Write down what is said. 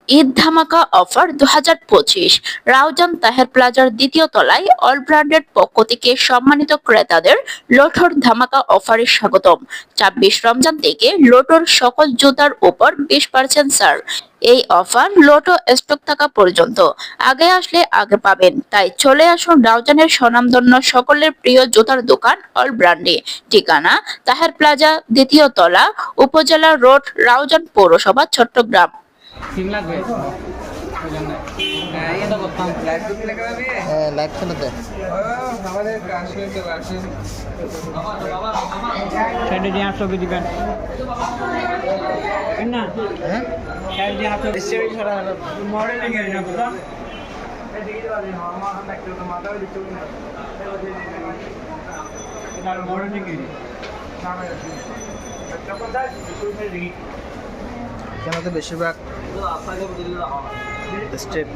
ঈদ ধামাকা অফার 2025 রাউজান তাহের প্লাজার দ্বিতীয় তলায় অল ব্র্যান্ডের পক্ষ থেকে সম্মানিত ক্রেতাদের লোটোর ধামাকা অফারে স্বাগতম। 26 রমজান থেকে লোটোর সকল জুতার উপর 20% ছাড়। এই অফার লোটো স্টক থাকা পর্যন্ত, আগে আসলে আগে পাবেন। তাই চলে আসুন রাউজানের স্বনামধন্য সকলের প্রিয় জুতার দোকান অল ব্র্যান্ডে। ঠিকানা তাহের প্লাজা, দ্বিতীয় তলা, উপজেলা রোড, রাউজান পৌরসভা, চট্টগ্রাম। সিম লাগবে ওজন্য এটা করতাম লাইভ করতে লাগবে লাইভ কেন দেয়? আমাদের আসলে তো আসে সাইডে দিয়ে 800 দিবেন না হ্যাঁ সাইডে দিয়ে 800 ডিস্ট্রিবিউট করা হলো মডেল নিয়ে না বুঝা এটা মডেল নিয়ে এখানে তো বেশিরভাগ স্টেপ